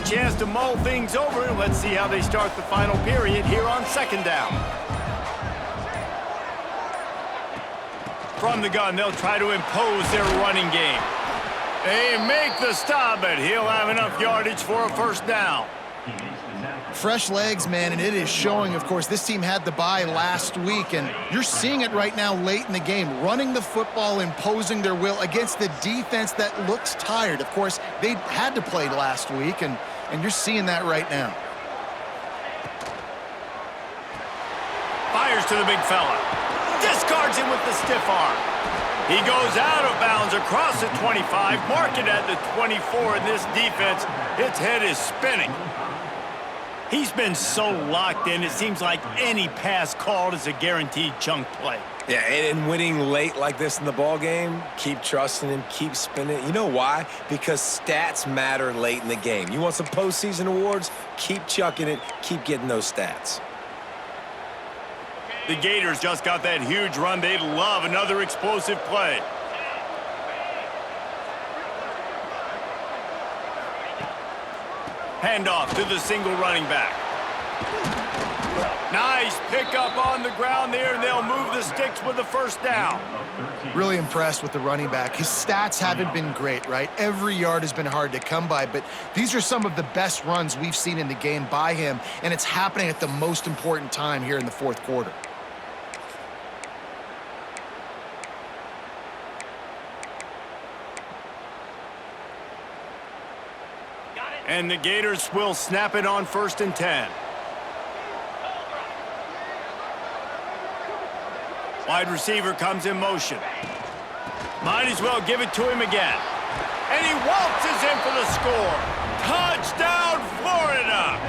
chance to mull things over. Let's see how they start the final period here on second down. From the gun, they'll try to impose their running game. They make the stop, but he'll have enough yardage for a first down. Fresh legs, man, and it is showing. Of course, this team had the bye last week, and you're seeing it right now late in the game, running the football, imposing their will against the defense that looks tired. Of course, they had to play last week, and you're seeing that right now. Fires to the big fella. Discards him with the stiff arm. He goes out of bounds across the 25, mark it at the 24, and this defense, its head is spinning. He's been so locked in, it seems like any pass called is a guaranteed chunk play. Yeah, and winning late like this in the ball game, keep trusting him, keep spinning. You know why? Because stats matter late in the game. You want some postseason awards? Keep chucking it, keep getting those stats. The Gators just got that huge run. They'd love another explosive play. Handoff to the single running back. Nice pickup on the ground there, and they'll move the sticks with the first down. Really impressed with the running back. His stats haven't been great, right? Every yard has been hard to come by, but these are some of the best runs we've seen in the game by him, and it's happening at the most important time here in the fourth quarter. And the Gators will snap it on 1st and 10. Wide receiver comes in motion. Might as well give it to him again. And he waltzes in for the score. Touchdown, Florida!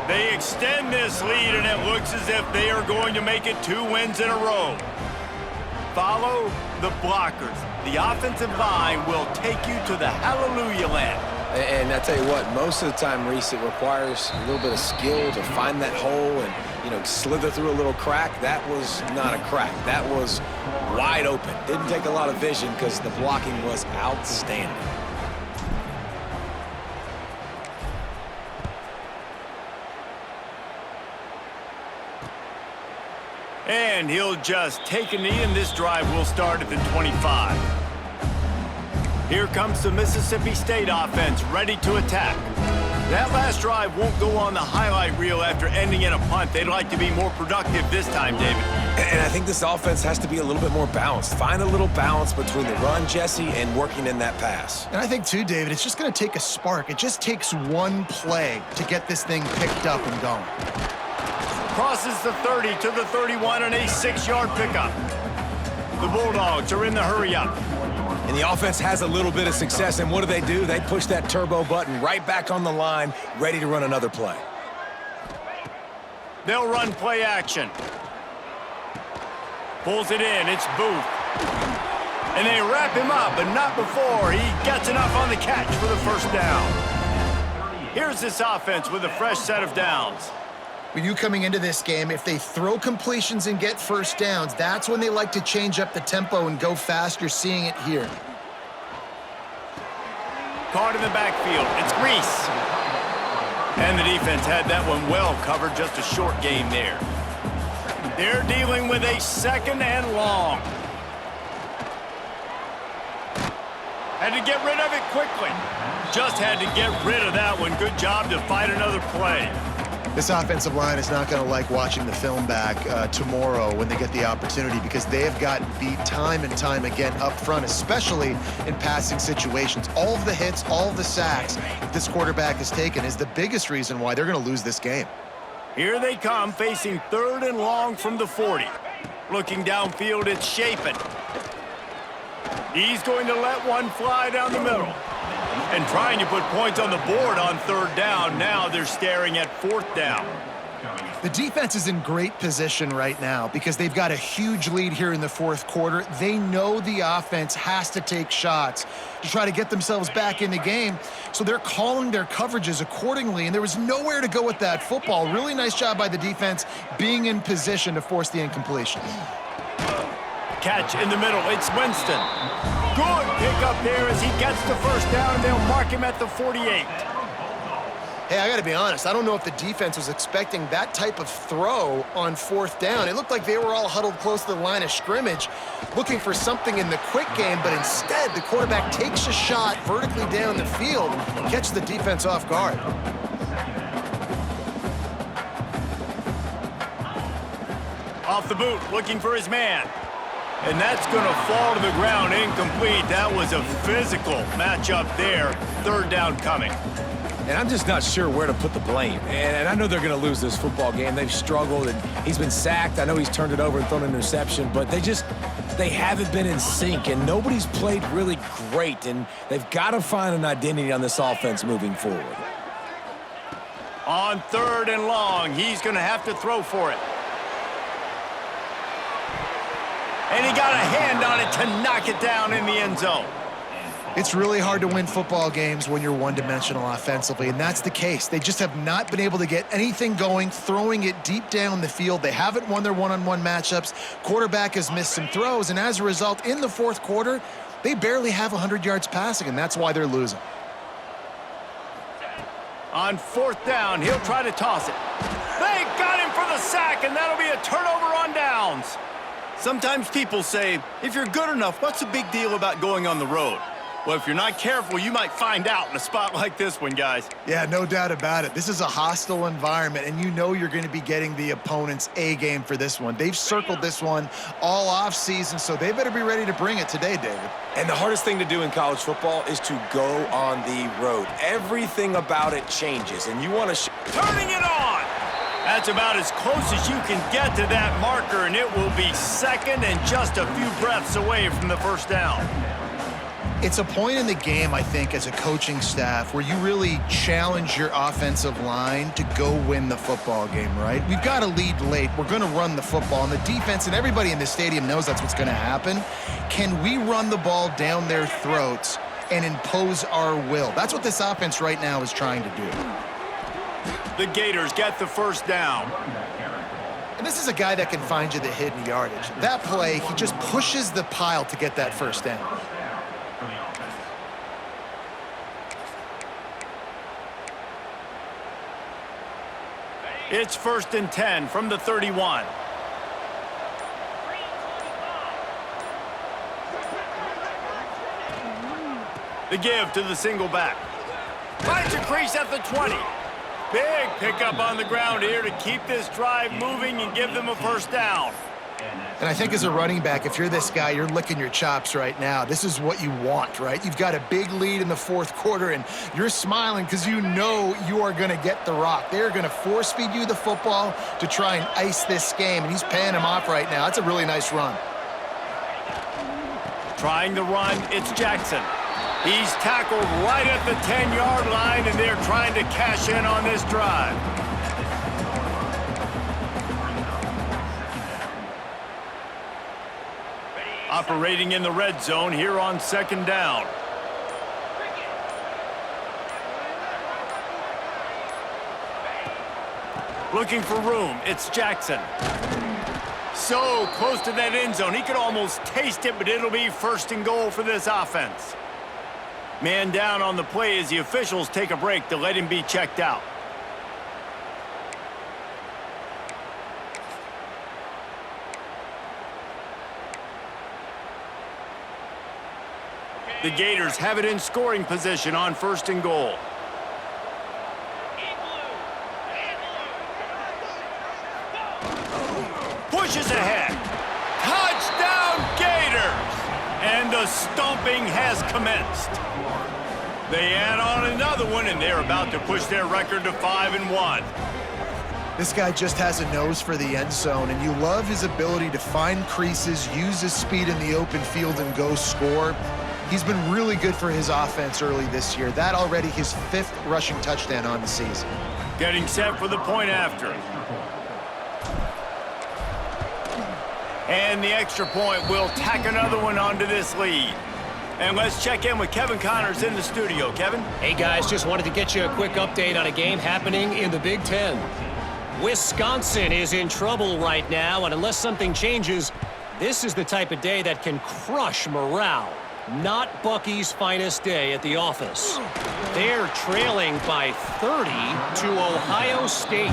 They extend this lead, and it looks as if they are going to make it 2 wins in a row. Follow the blockers. The offensive line will take you to the hallelujah land. And I tell you what, most of the time, Reese, it requires a little bit of skill to find that hole and, slither through a little crack. That was not a crack. That was wide open. Didn't take a lot of vision because the blocking was outstanding. And he'll just take a knee, and this drive will start at the 25. Here comes the Mississippi State offense, ready to attack. That last drive won't go on the highlight reel after ending in a punt. They'd like to be more productive this time, David. And I think this offense has to be a little bit more balanced. Find a little balance between the run, Jesse, and working in that pass. And I think, too, David, it's just going to take a spark. It just takes one play to get this thing picked up and going. Crosses the 30 to the 31 and a 6-yard pickup. The Bulldogs are in the hurry-up. And the offense has a little bit of success, and what do? They push that turbo button right back on the line, ready to run another play. They'll run play action. Pulls it in, it's Booth. And they wrap him up, but not before he gets enough on the catch for the first down. Here's this offense with a fresh set of downs. When you coming into this game, if they throw completions and get first downs, that's when they like to change up the tempo and go fast. You're seeing it here. Caught in the backfield. It's Reese. And the defense had that one well covered. Just a short game there. They're dealing with a 2nd and long. Had to get rid of it quickly. Just had to get rid of that one. Good job to fight another play. This offensive line is not going to like watching the film back tomorrow when they get the opportunity, because they have gotten beat time and time again up front, especially in passing situations. All of the hits, all of the sacks that this quarterback has taken is the biggest reason why they're going to lose this game. Here they come, facing 3rd and long from the 40. Looking downfield, it's Shapen. He's going to let one fly down the middle. And trying to put points on the board on 3rd down. Now they're staring at 4th down. The defense is in great position right now because they've got a huge lead here in the fourth quarter. They know the offense has to take shots to try to get themselves back in the game, so they're calling their coverages accordingly, and there was nowhere to go with that football. Really nice job by the defense being in position to force the incompletion. Catch in the middle, it's Winston. Good pick up there as he gets the first down, and they'll mark him at the 48. Hey, I got to be honest. I don't know if the defense was expecting that type of throw on 4th down. It looked like they were all huddled close to the line of scrimmage, looking for something in the quick game, but instead the quarterback takes a shot vertically down the field and catches the defense off guard. Off the boot, looking for his man. And that's going to fall to the ground incomplete. That was a physical matchup there. 3rd down coming. And I'm just not sure where to put the blame. And I know they're going to lose this football game. They've struggled, and he's been sacked. I know he's turned it over and thrown an interception, but they haven't been in sync, and nobody's played really great, and they've got to find an identity on this offense moving forward. On 3rd and long, he's going to have to throw for it. And he got a hand on it to knock it down in the end zone. It's really hard to win football games when you're one-dimensional offensively, and that's the case. They just have not been able to get anything going, throwing it deep down the field. They haven't won their one-on-one matchups. Quarterback has missed some throws, and as a result, in the 4th quarter, they barely have 100 yards passing, and that's why they're losing. On 4th down, he'll try to toss it. They got him for the sack, and that'll be a turnover on downs. Sometimes people say, if you're good enough, what's the big deal about going on the road? Well, if you're not careful, you might find out in a spot like this one, guys. Yeah, no doubt about it. This is a hostile environment, and you know you're going to be getting the opponent's A game for this one. They've circled this one all offseason, so they better be ready to bring it today, David. And the hardest thing to do in college football is to go on the road. Everything about it changes, and you want to... Turning it on! That's about as close as you can get to that marker, and it will be 2nd and just a few breaths away from the 1st down. It's a point in the game, I think, as a coaching staff where you really challenge your offensive line to go win the football game, right? We've got to lead late. We're going to run the football, and the defense and everybody in the stadium knows that's what's going to happen. Can we run the ball down their throats and impose our will? That's what this offense right now is trying to do. The Gators get the 1st down. And this is a guy that can find you the hidden yardage. That play, he just pushes the pile to get that 1st down. It's 1st and 10 from the 31. The give to the single back. Finds a crease at the 20. Big pickup on the ground here to keep this drive moving and give them a 1st down. And I think as a running back, if you're this guy, you're licking your chops right now. This is what you want, right? You've got a big lead in the 4th quarter, and you're smiling because you know you are going to get the rock. They're going to force-feed you the football to try and ice this game, and he's paying him off right now. That's a really nice run. Trying the run, it's Jackson. He's tackled right at the 10-yard line, and they're trying to cash in on this drive. Operating in the red zone here on 2nd down. Looking for room, it's Jackson. So close to that end zone, he could almost taste it, but it'll be 1st and goal for this offense. Man down on the play as the officials take a break to let him be checked out. The Gators have it in scoring position on 1st and goal. Pushes ahead. Touchdown Gators! And the stomping has commenced. They add on another one, and they're about to push their record to 5-1. This guy just has a nose for the end zone, and you love his ability to find creases, use his speed in the open field, and go score. He's been really good for his offense early this year. That already his 5th rushing touchdown on the season. Getting set for the point after. And the extra point will tack another one onto this lead. And let's check in with Kevin Connors in the studio. Kevin? Hey, guys, just wanted to get you a quick update on a game happening in the Big Ten. Wisconsin is in trouble right now, and unless something changes, this is the type of day that can crush morale. Not Bucky's finest day at the office. They're trailing by 30 to Ohio State.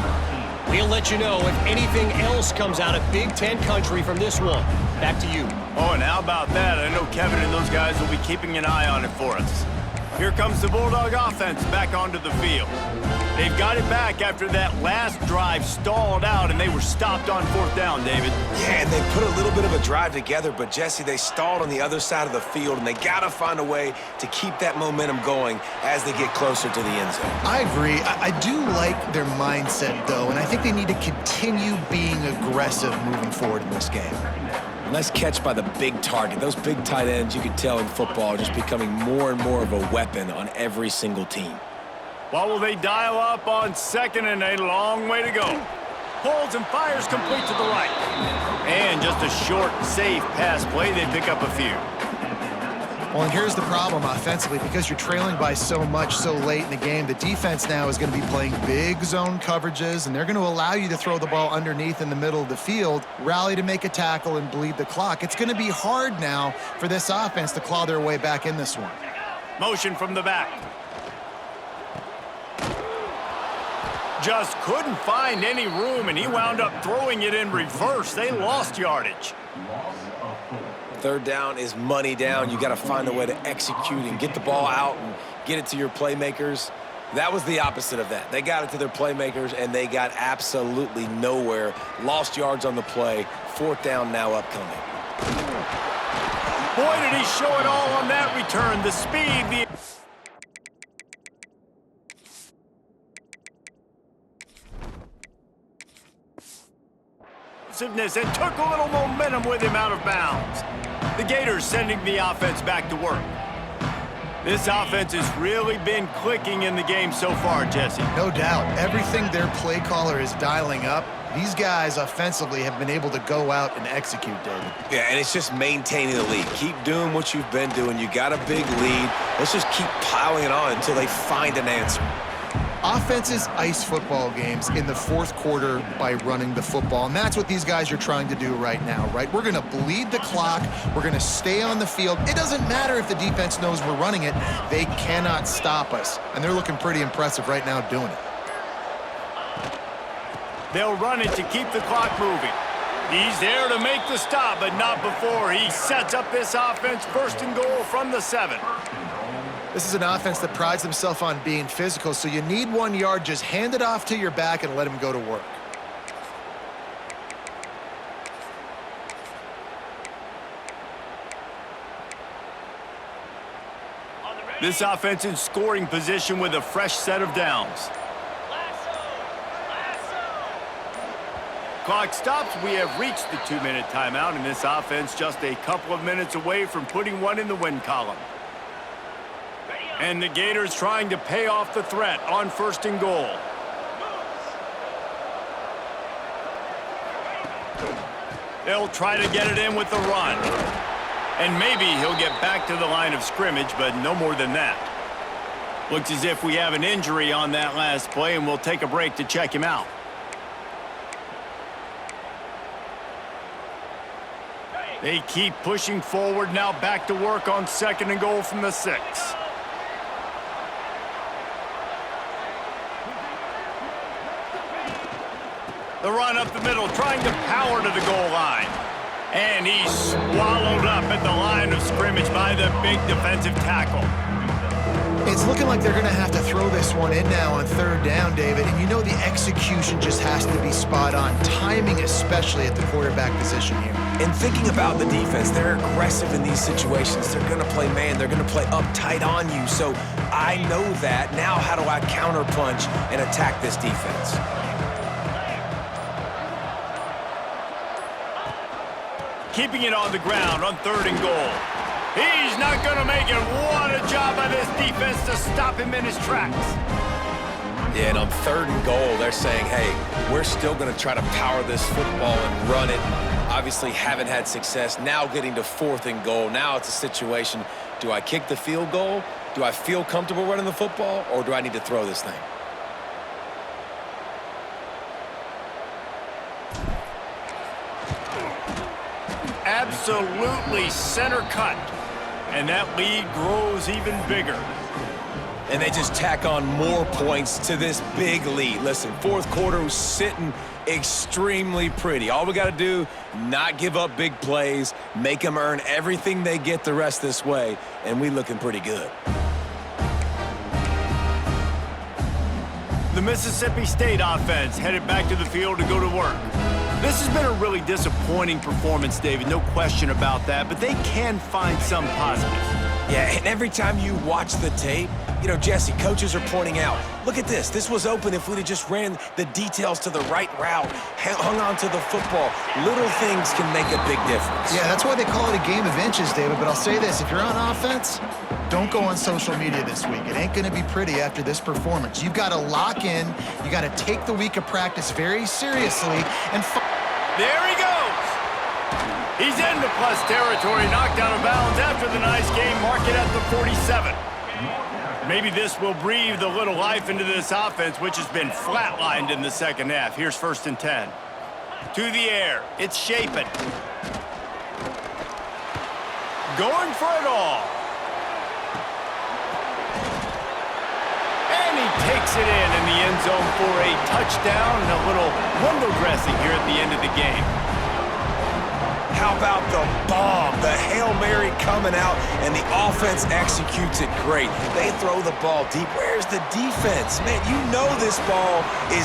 We'll let you know if anything else comes out of Big Ten country from this one. Back to you. Oh, and how about that? I know Kevin and those guys will be keeping an eye on it for us. Here comes the Bulldog offense back onto the field. They've got it back after that last drive stalled out, and they were stopped on 4th down, David. Yeah, and they put a little bit of a drive together, but, Jesse, they stalled on the other side of the field, and they got to find a way to keep that momentum going as they get closer to the end zone. I agree. I do like their mindset, though, and I think they need to continue being aggressive moving forward in this game. Nice catch by the big target. Those big tight ends, you can tell in football, are just becoming more and more of a weapon on every single team. What will they dial up on 2nd and a long way to go? Pulls and fires complete to the right. And just a short, safe pass play. They pick up a few. Well, and here's the problem offensively. Because you're trailing by so much so late in the game, the defense now is going to be playing big zone coverages, and they're going to allow you to throw the ball underneath in the middle of the field, rally to make a tackle, and bleed the clock. It's going to be hard now for this offense to claw their way back in this one. Motion from the back. Just couldn't find any room, and he wound up throwing it in reverse. They lost yardage. 3rd down is money down. You got to find a way to execute and get the ball out and get it to your playmakers. That was the opposite of that. They got it to their playmakers, and they got absolutely nowhere. Lost yards on the play. 4th down now upcoming. Boy, did he show it all on that return. The speed, the and took a little momentum with him out of bounds. The Gators sending the offense back to work. This offense has really been clicking in the game so far, Jesse. No doubt. Everything their play caller is dialing up, these guys offensively have been able to go out and execute, David. Yeah, and it's just maintaining the lead. Keep doing what you've been doing. You got a big lead. Let's just keep piling it on until they find an answer. Offenses ice football games in the 4th quarter by running the football, and that's what these guys are trying to do right now, right? We're going to bleed the clock. We're going to stay on the field. It doesn't matter if the defense knows we're running it. They cannot stop us, and they're looking pretty impressive right now doing it. They'll run it to keep the clock moving. He's there to make the stop, but not before he sets up this offense 1st and goal from the 7. This is an offense that prides themselves on being physical, so you need 1 yard. Just hand it off to your back and let him go to work. This offense in scoring position with a fresh set of downs. Clock stops. We have reached the 2-minute timeout, and this offense just a couple of minutes away from putting one in the win column. And the Gators trying to pay off the threat on 1st and goal. They'll try to get it in with the run. And maybe he'll get back to the line of scrimmage, but no more than that. Looks as if we have an injury on that last play, and we'll take a break to check him out. They keep pushing forward, now back to work on 2nd and goal from the 6. The run up the middle, trying to power to the goal line. And he's swallowed up at the line of scrimmage by the big defensive tackle. It's looking like they're going to have to throw this one in now on 3rd down, David. And you know the execution just has to be spot on. Timing especially at the quarterback position here. And thinking about the defense, they're aggressive in these situations. They're going to play man. They're going to play up tight on you. So I know that. Now how do I counterpunch and attack this defense? Keeping it on the ground on 3rd and goal. He's not going to make it. What a job by this defense to stop him in his tracks. Yeah, and on 3rd and goal, they're saying, hey, we're still going to try to power this football and run it. Obviously haven't had success. Now getting to 4th and goal. Now it's a situation, do I kick the field goal? Do I feel comfortable running the football? Or do I need to throw this thing? Absolutely center cut. And that lead grows even bigger. And they just tack on more points to this big lead. Listen, fourth quarter was sitting extremely pretty. All we got to do, not give up big plays, make them earn everything they get the rest this way, and we looking pretty good. The Mississippi State offense headed back to the field to go to work. This has been a really disappointing performance, David, no question about that, but they can find some positives. Yeah, and every time you watch the tape, you know, Jesse, coaches are pointing out, look at this. This was open if we'd have just ran the details to the right route, hung on to the football. Little things can make a big difference. Yeah, that's why they call it a game of inches, David. But I'll say this, if you're on offense, don't go on social media this week. It ain't going to be pretty after this performance. You've got to lock in. You got to take the week of practice very seriously. And there he goes. He's into plus territory, knocked out of bounds after the nice game. Mark it at the 47. Maybe this will breathe a little life into this offense, which has been flatlined in the second half. Here's 1st and 10. To the air. It's shaping. Going for it all. And he takes it in the end zone for a touchdown and a little window dressing here at the end of the game. How about the bomb? The Hail Mary coming out, and the offense executes it great. They throw the ball deep. Where's the defense? Man, you know this ball is